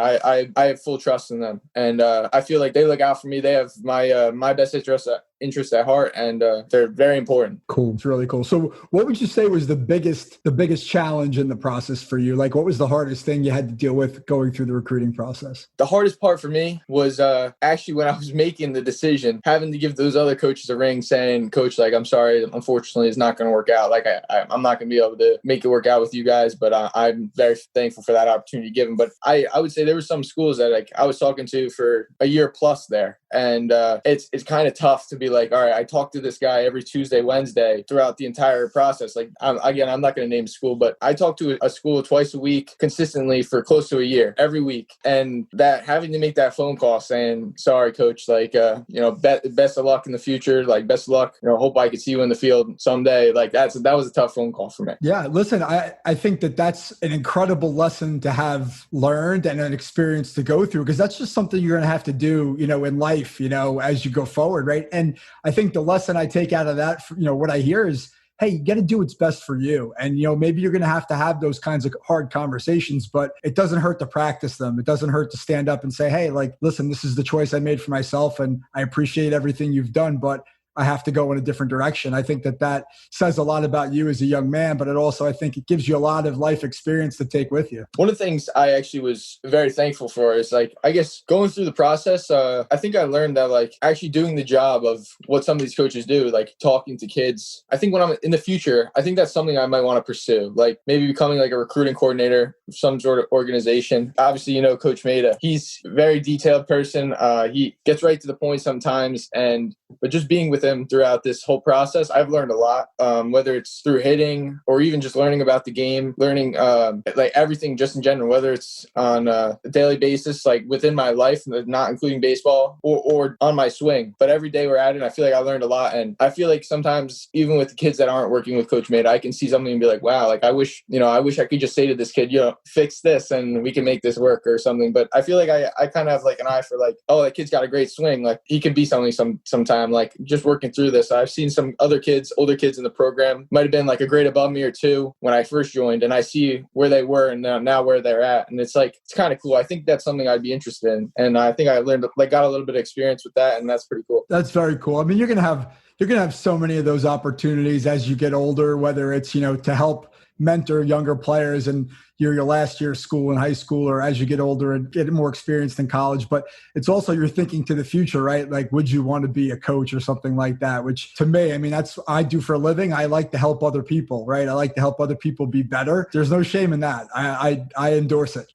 Speaker 6: I have full trust in them, and I feel like they look out for me. They have my best interest at heart, and they're very important.
Speaker 2: Cool. It's really cool. So what would you say was the biggest challenge in the process for you? Like, what was the hardest thing you had to deal with going through the recruiting process?
Speaker 6: The hardest part for me was actually when I was making the decision, having to give those other coaches a ring saying, Coach, like, I'm sorry, unfortunately, it's not going to work out. Like, I'm not going to be able to make it work out with you guys, but I'm very thankful for that opportunity given. But I would say there were some schools that like I was talking to for a year plus there. And it's kind of tough to be like, all right, I talk to this guy every Tuesday, Wednesday throughout the entire process. Like, I'm not going to name school, but I talk to a school twice a week consistently for close to a year, every week. And that having to make that phone call saying, sorry, Coach, like, best of luck in the future. Like, best of luck. Hope I could see you in the field someday. Like, that was a tough phone call for me.
Speaker 2: Yeah. Listen, I think that's an incredible lesson to have learned and an experience to go through, because that's just something you're going to have to do, in life, as you go forward. Right. And I think the lesson I take out of that, what I hear is, hey, you got to do what's best for you. And, maybe you're going to have those kinds of hard conversations, but it doesn't hurt to practice them. It doesn't hurt to stand up and say, hey, like, listen, this is the choice I made for myself and I appreciate everything you've done, but I have to go in a different direction. I think that says a lot about you as a young man, but I think it gives you a lot of life experience to take with you.
Speaker 6: One of the things I actually was very thankful for is like, I guess going through the process, I think I learned that like actually doing the job of what some of these coaches do, like talking to kids. I think when I'm in the future, I think that's something I might want to pursue, like maybe becoming like a recruiting coordinator of some sort of organization. Obviously, Coach Maida, he's a very detailed person. He gets right to the point sometimes, but just being with him throughout this whole process, I've learned a lot, whether it's through hitting or even just learning about the game, learning like everything just in general, whether it's on a daily basis, like within my life, not including baseball or on my swing. But every day we're at it, I feel like I learned a lot. And I feel like sometimes even with the kids that aren't working with Coach Maida, I can see something and be like, wow, like I wish I could just say to this kid, fix this and we can make this work or something. But I feel like I kind of have like an eye for like, oh, that kid's got a great swing. Like he could be something sometime, like just working through this. I've seen some other kids, older kids in the program, might have been like a grade above me or two when I first joined, and I see where they were and now where they're at. And it's like, it's kind of cool. I think that's something I'd be interested in. And I think I learned, like got a little bit of experience with that. And that's pretty cool.
Speaker 2: That's very cool. I mean, you're going to have so many of those opportunities as you get older, whether it's, to help mentor younger players and your last year of school and high school, or as you get older and get more experienced in college. But it's also you're thinking to the future, right? Like, would you want to be a coach or something like that? Which to me, I mean, that's what I do for a living. I like to help other people, right? I like to help other people be better. There's no shame in that. I endorse it.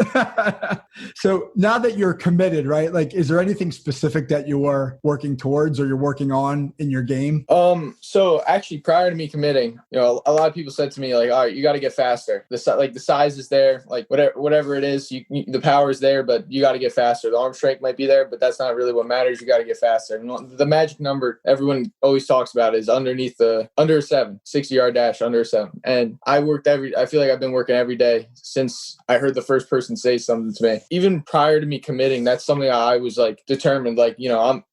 Speaker 2: So now that you're committed, right? Like, is there anything specific that you are working towards or you're working on in your game?
Speaker 6: So actually prior to me committing, a lot of people said to me like, all right, you got to get faster. The size is there, like whatever it is, the power is there, but you got to get faster. The arm strength might be there, but that's not really what matters. You got to get faster. And the magic number everyone always talks about is under a 7, 60-yard dash, under a 7. And I feel like I've been working every day since I heard the first person say something to me. Even prior to me committing, that's something I was like determined, like,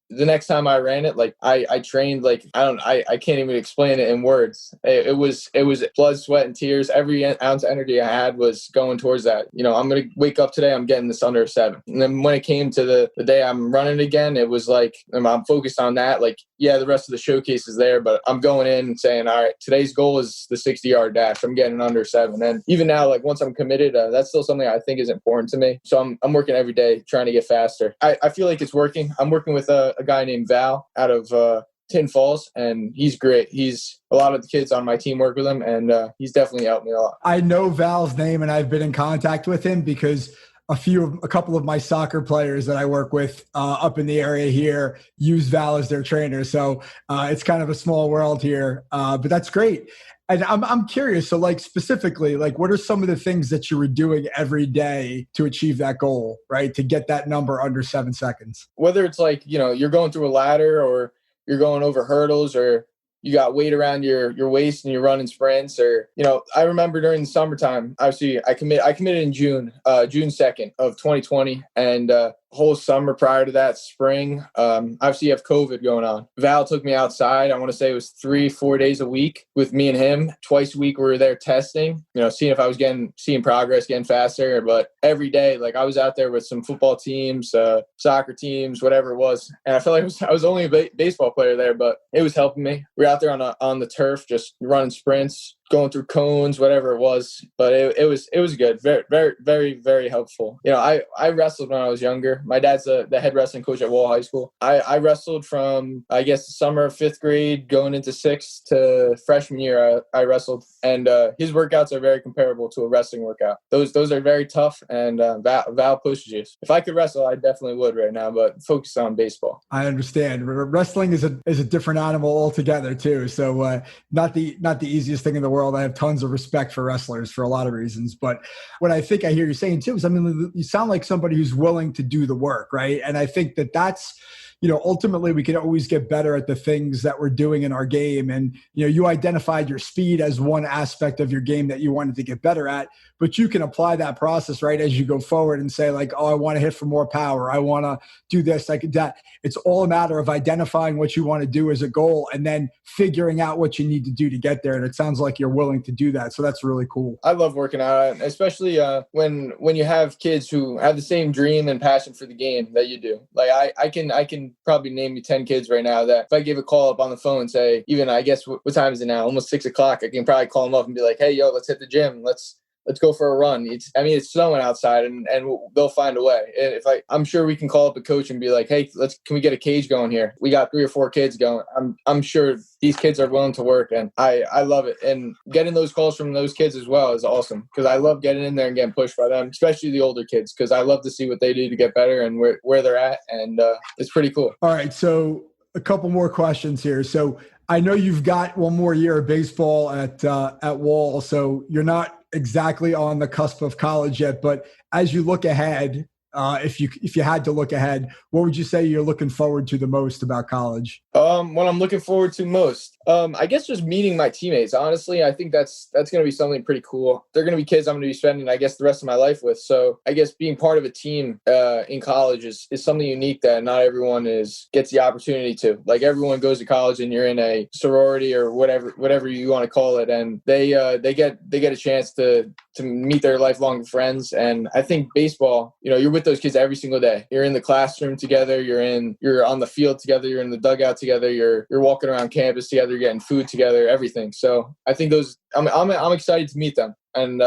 Speaker 6: the next time I ran it, like I trained, like, I can't even explain it in words. It was blood, sweat, and tears. Every ounce of energy I had was going towards that. I'm going to wake up today, I'm getting this under a 7. And then when it came to the day I'm running again, it was like, I'm focused on that. Like, yeah, the rest of the showcase is there, but I'm going in and saying, all right, today's goal is the 60-yard dash. I'm getting under 7. And even now, like once I'm committed, that's still something I think is important to me. So I'm working every day trying to get faster. I feel like it's working. I'm working with a guy named Val out of Tin Falls, and he's great. A lot of the kids on my team work with him, and he's definitely helped me a lot.
Speaker 2: I know Val's name, and I've been in contact with him because a couple of my soccer players that I work with up in the area here use Val as their trainer. So it's kind of a small world here, but that's great. And I'm curious. So like specifically, like what are some of the things that you were doing every day to achieve that goal, right? To get that number under 7 seconds.
Speaker 6: Whether it's like, you're going through a ladder or you're going over hurdles or you got weight around your waist and you're running sprints, or, I remember during the summertime, obviously I committed in June 2nd of 2020. And whole summer prior to that, spring, obviously you have COVID going on. Val took me outside. I want to say it was 3-4 days a week with me and him. Twice a week we were there testing, seeing if I was seeing progress, getting faster. But every day, like I was out there with some football teams, soccer teams, whatever it was. And I felt like I was only a baseball player there, but it was helping me. We were out there on the turf, just running sprints, going through cones, whatever it was. But it was good. Very, very, very, very helpful. I wrestled when I was younger. My dad's the head wrestling coach at Wall High School. I wrestled from, I guess, the summer of 5th grade going into 6th to freshman year. I wrestled, and his workouts are very comparable to a wrestling workout. Those are very tough, and Val pushes you. If I could wrestle, I definitely would right now, but focus on baseball.
Speaker 2: I understand. Wrestling is a different animal altogether too. So not the easiest thing in the world. I have tons of respect for wrestlers for a lot of reasons. But what I think I hear you saying too is, I mean, you sound like somebody who's willing to do the work, right? And I think that's, ultimately we can always get better at the things that we're doing in our game. And, you identified your speed as one aspect of your game that you wanted to get better at, but you can apply that process, right, as you go forward and say like, oh, I want to hit for more power. I want to do this, like that. It's all a matter of identifying what you want to do as a goal and then figuring out what you need to do to get there. And it sounds like you're willing to do that. So that's really cool.
Speaker 6: I love working out, especially when you have kids who have the same dream and passion for the game that you do. Like I can can probably name you 10 kids right now that if I give a call up on the phone and say, even I guess what time is it now? Almost 6:00. I can probably call them up and be like, hey, yo, let's hit the gym. Let's go for a run. It's snowing outside and they'll find a way. And I'm sure we can call up a coach and be like, hey, can we get a cage going here? We got 3 or 4 kids going. I'm sure these kids are willing to work, and I love it. And getting those calls from those kids as well is awesome, because I love getting in there and getting pushed by them, especially the older kids, because I love to see what they do to get better and where they're at. And it's pretty cool.
Speaker 2: All right. So a couple more questions here. So I know you've got one more year of baseball at Wall, so you're not exactly on the cusp of college yet, but as you look ahead, if you had to look ahead, what would you say you're looking forward to the most about college?
Speaker 6: What I'm looking forward to most, I guess just meeting my teammates. Honestly, I think that's going to be something pretty cool. They're going to be kids I'm going to be spending, I guess, the rest of my life with. So I guess being part of a team in college is something unique that not everyone gets the opportunity to. Like, everyone goes to college and you're in a sorority or whatever you want to call it, and they get a chance to meet their lifelong friends. And I think baseball, you're with those kids every single day. You're in the classroom together. You're on the field together. You're in the dugout together. You're walking around campus together. You're getting food together. Everything. So I think I'm excited to meet them. And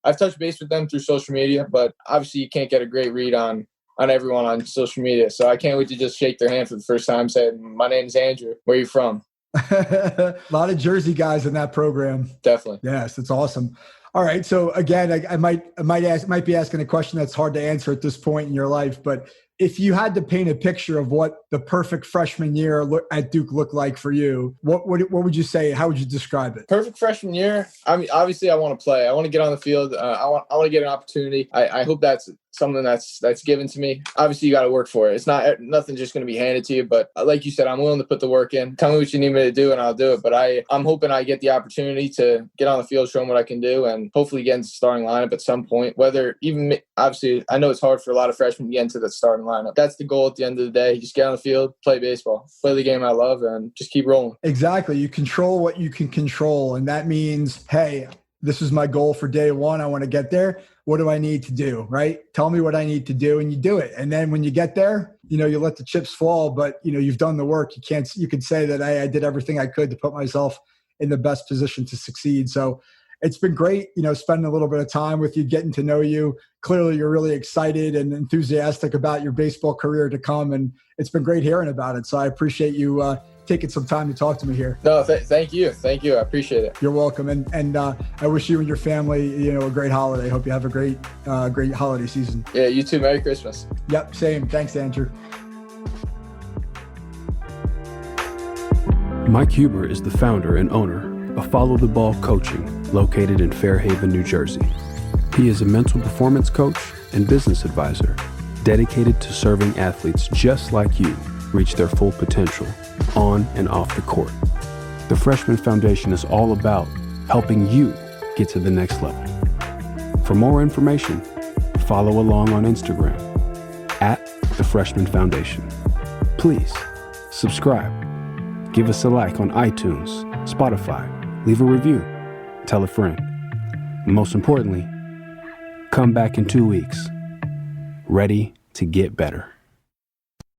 Speaker 6: I've touched base with them through social media, but obviously you can't get a great read on everyone on social media. So I can't wait to just shake their hand for the first time, say, my name's Andrew. Where are you from?
Speaker 2: A lot of Jersey guys in that program.
Speaker 6: Definitely.
Speaker 2: Yes, it's awesome. All right. So again, I might be asking a question that's hard to answer at this point in your life, but if you had to paint a picture of what the perfect freshman year at Duke looked like for you, what would you say? How would you describe it?
Speaker 6: Perfect freshman year. I mean, obviously I want to play. I want to get on the field. I want to get an opportunity. I hope that's something that's given to me. Obviously you got to work for it. It's nothing just going to be handed to you, but like you said, I'm willing to put the work in. Tell me what you need me to do and I'll do it. But I'm hoping I get the opportunity to get on the field, show them what I can do, and hopefully get into the starting lineup at some point. Obviously I know it's hard for a lot of freshmen to get into the starting lineup. That's the goal at the end of the day. Just get on the field, play baseball, play the game I love, and just keep rolling.
Speaker 2: Exactly. You control what you can control. And that means, hey, this is my goal for day one. I want to get there. What do I need to do? Right? Tell me what I need to do, and you do it. And then when you get there, you let the chips fall, but you've done the work. You could say that I did everything I could to put myself in the best position to succeed. So it's been great, spending a little bit of time with you, getting to know you. Clearly, you're really excited and enthusiastic about your baseball career to come, and it's been great hearing about it. So I appreciate you taking some time to talk to me here.
Speaker 6: No, thank you. Thank you. I appreciate it.
Speaker 2: You're welcome. And I wish you and your family, a great holiday. Hope you have a great holiday season.
Speaker 6: Yeah, you too. Merry Christmas.
Speaker 2: Yep, same. Thanks, Andrew.
Speaker 1: Mike Huber is the founder and owner of Follow the Ball Coaching, located in Fairhaven, New Jersey. He is a mental performance coach and business advisor dedicated to serving athletes just like you reach their full potential on and off the court. The Freshman Foundation is all about helping you get to the next level. For more information, follow along on Instagram at the Freshman Foundation. Please subscribe, give us a like on iTunes, Spotify, leave a review, tell a friend. And most importantly, come back in 2 weeks, ready to get better.